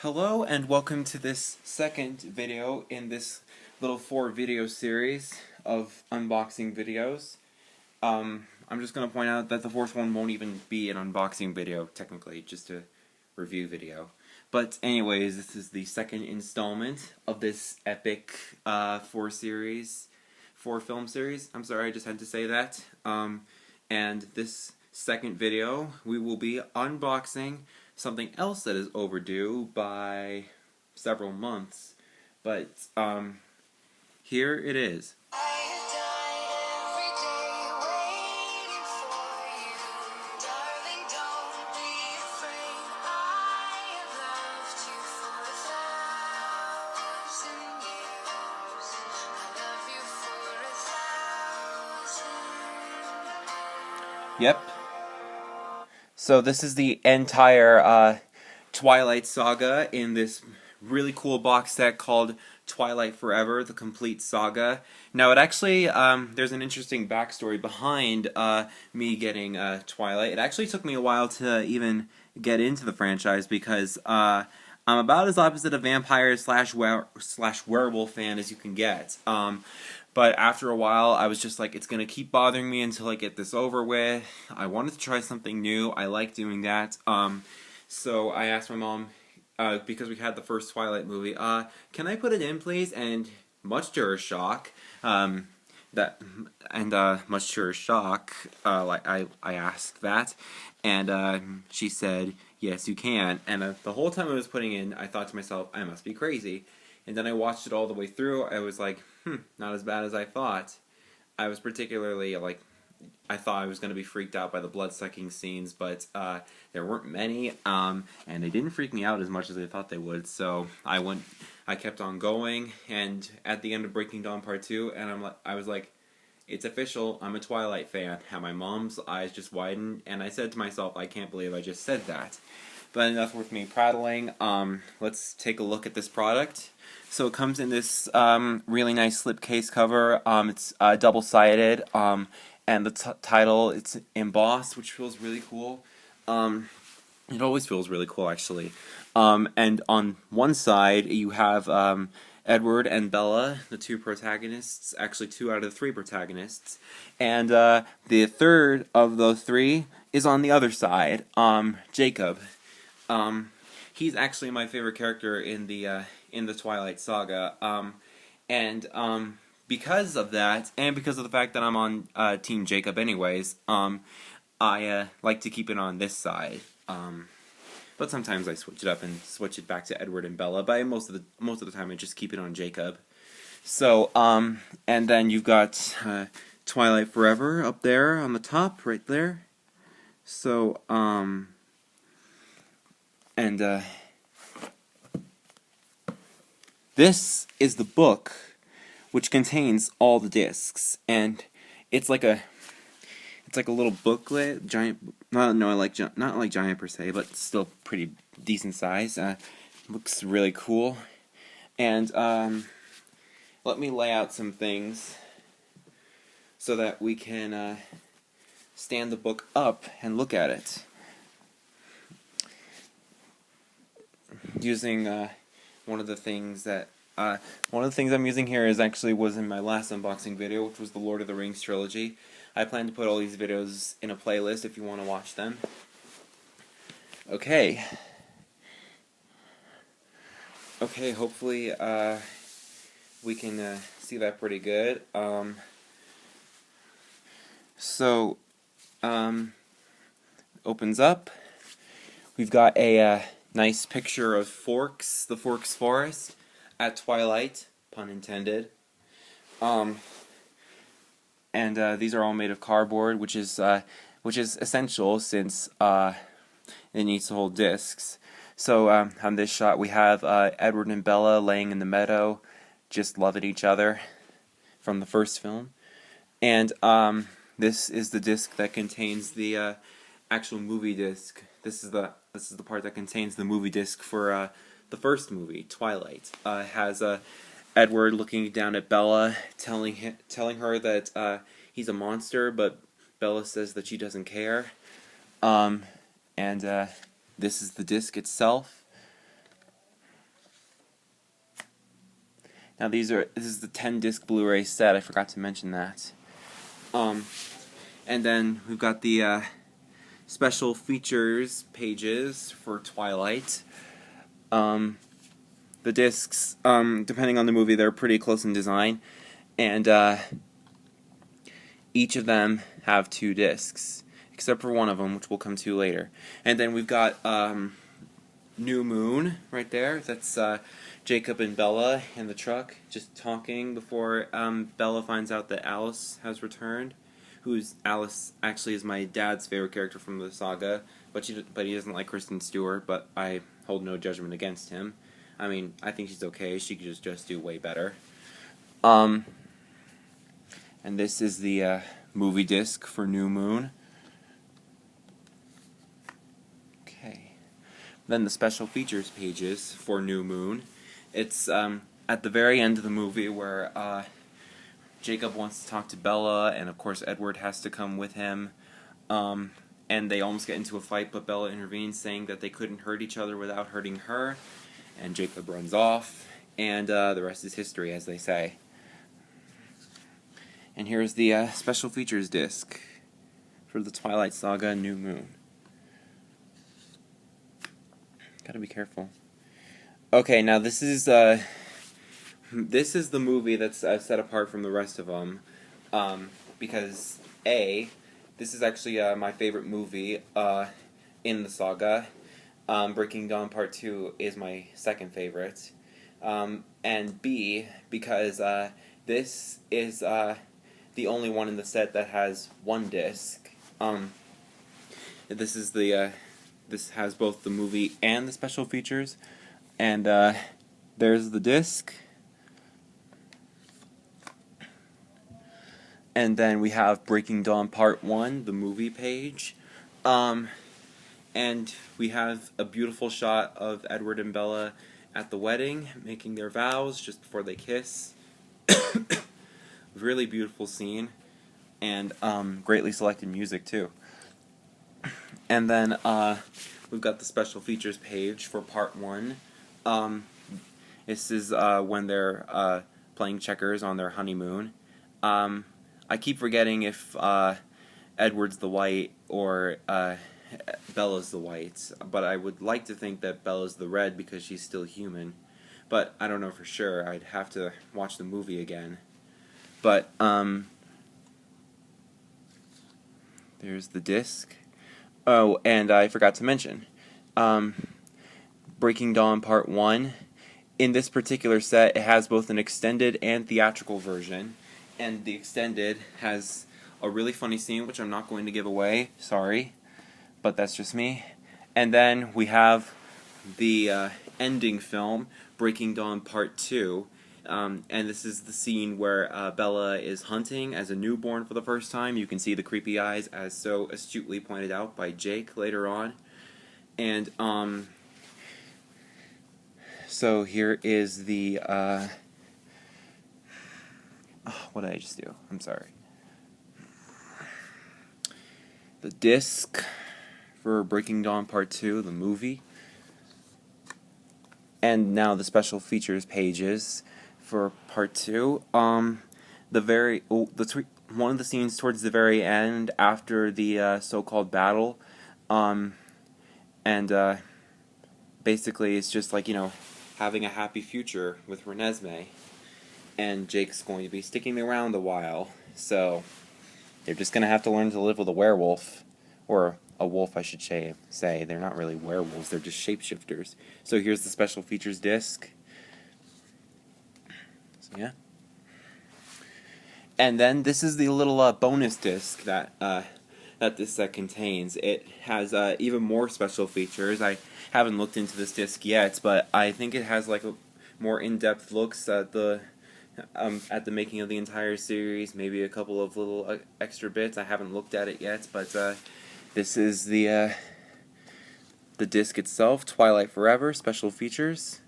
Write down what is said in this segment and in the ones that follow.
Hello and welcome to this second video in this little 4 video series of unboxing videos. I'm just going to point out that the fourth one won't even be an unboxing video, technically, just a review video. But anyways, this is the second installment of this epic 4 film series. I'm sorry, I just had to say that. And this second video, we will be unboxing something else that is overdue by several months. But here it is. Yep. So this is the entire Twilight Saga in this really cool box set called Twilight Forever, the complete saga. Now it actually, there's an interesting backstory behind me getting Twilight. It actually took me a while to even get into the franchise because I'm about as opposite a vampire slash werewolf fan as you can get. But after a while, I was just like, it's going to keep bothering me until I get this over with. I wanted to try something new. I like doing that. So I asked my mom, because we had the first Twilight movie, can I put it in, please? And much to her shock, like I asked that, and she said, yes, you can. And the whole time I was putting in, I thought to myself, I must be crazy. And then I watched it all the way through. I was like, not as bad as I thought. I was particularly, I thought I was going to be freaked out by the blood-sucking scenes, but there weren't many, and they didn't freak me out as much as I thought they would, so I kept on going, and at the end of Breaking Dawn Part 2, and I was like, it's official, I'm a Twilight fan, and my mom's eyes just widened, and I said to myself, I can't believe I just said that. But enough with me prattling. Let's take a look at this product. So it comes in this really nice slipcase cover. It's double-sided, and the title, it's embossed, which feels really cool. It always feels really cool, actually. And on one side, you have Edward and Bella, the 2 protagonists, actually 2 out of the 3 protagonists. And the third of those 3 is on the other side, Jacob. He's actually my favorite character in the Twilight Saga, because of that, and because of the fact that I'm on Team Jacob anyways, I like to keep it on this side. But sometimes I switch it up and switch it back to Edward and Bella. But most of the time I just keep it on Jacob. So and then you've got Twilight Forever up there on the top, right there. So this is the book which contains all the discs, and it's like a little booklet, giant. Not like giant per se, but still pretty decent size. Looks really cool, and let me lay out some things so that we can stand the book up and look at it using one of the things I'm using here was in my last unboxing video, which was the Lord of the Rings trilogy. I plan to put all these videos in a playlist if you want to watch them. Okay, hopefully we can see that pretty good. Opens up. We've got a nice picture of Forks, the Forks Forest at Twilight, pun intended. And these are all made of cardboard, which is essential since it needs to hold discs. So on this shot we have Edward and Bella laying in the meadow, just loving each other from the first film. And this is the disc that contains the actual movie disc. This is the part that contains the movie disc for the first movie, Twilight. It has Edward looking down at Bella, telling her that he's a monster, but Bella says that she doesn't care. And this is the disc itself. Now this is the 10-disc Blu-ray set. I forgot to mention that. And then we've got the special features pages for Twilight. The discs, depending on the movie, they're pretty close in design, and each of them have 2 discs, except for one of them, which we'll come to later. And then we've got New Moon right there. That's Jacob and Bella in the truck, just talking before Bella finds out that Alice has returned. Alice actually is my dad's favorite character from the saga, but he doesn't like Kristen Stewart, but I hold no judgment against him. I mean, I think she's okay. She could just do way better. And this is the movie disc for New Moon. Okay. Then the special features pages for New Moon. It's at the very end of the movie where Jacob wants to talk to Bella, and of course Edward has to come with him. And they almost get into a fight, but Bella intervenes, saying that they couldn't hurt each other without hurting her. And Jacob runs off, and the rest is history, as they say. And here's the special features disc for the Twilight Saga New Moon. Gotta be careful. Okay, now this is the movie that's set apart from the rest of them, because this is actually my favorite movie in the saga. Breaking Dawn Part 2 is my second favorite. And B, because this is the only one in the set that has 1 disc. This has both the movie and the special features. And there's the disc. And then we have Breaking Dawn Part 1, the movie page. And we have a beautiful shot of Edward and Bella at the wedding, making their vows just before they kiss. Really beautiful scene, and greatly selected music too. And then we've got the special features page for Part 1. This is when they're playing checkers on their honeymoon. I keep forgetting if Edward's the white or Bella's the white, but I would like to think that Bella's the red because she's still human. But I don't know for sure. I'd have to watch the movie again. But there's the disc. Oh, and I forgot to mention Breaking Dawn Part 1. In this particular set, it has both an extended and theatrical version. And the extended has a really funny scene, which I'm not going to give away. Sorry. But that's just me. And then we have the ending film, Breaking Dawn Part 2. And this is the scene where Bella is hunting as a newborn for the first time. You can see the creepy eyes, as so astutely pointed out by Jake later on. And so here is the what did I just do? I'm sorry. The disc for Breaking Dawn Part 2, the movie. And now the special features pages for Part 2. One of the scenes towards the very end, after the so-called battle, and basically it's just like, having a happy future with Renesmee, and Jake's going to be sticking around a while, so they're just going to have to learn to live with a werewolf, or a wolf, I should say. They're not really werewolves, they're just shapeshifters. So here's the special features disc. So yeah. And then this is the little bonus disc that this set contains. It has even more special features. I haven't looked into this disc yet, but I think it has like a more in-depth looks at the making of the entire series. Maybe a couple of little extra bits. I haven't looked at it yet, but this is the disc itself, Twilight Forever, special features.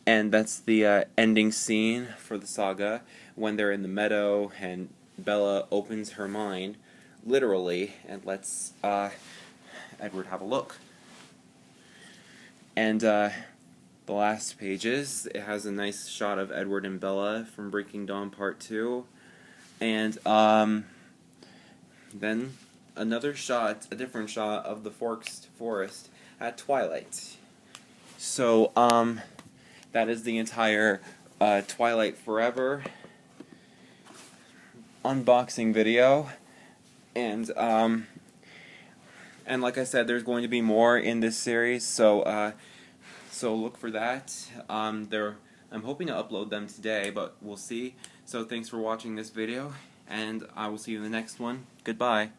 And that's the ending scene for the saga, when they're in the meadow and Bella opens her mind, literally, and lets Edward have a look. And the last pages. It has a nice shot of Edward and Bella from Breaking Dawn Part 2. And then another shot, a different shot of the forest at Twilight. So that is the entire Twilight Forever unboxing video. And like I said, there's going to be more in this series, so look for that. I'm hoping to upload them today, but we'll see. So thanks for watching this video, and I will see you in the next one. Goodbye.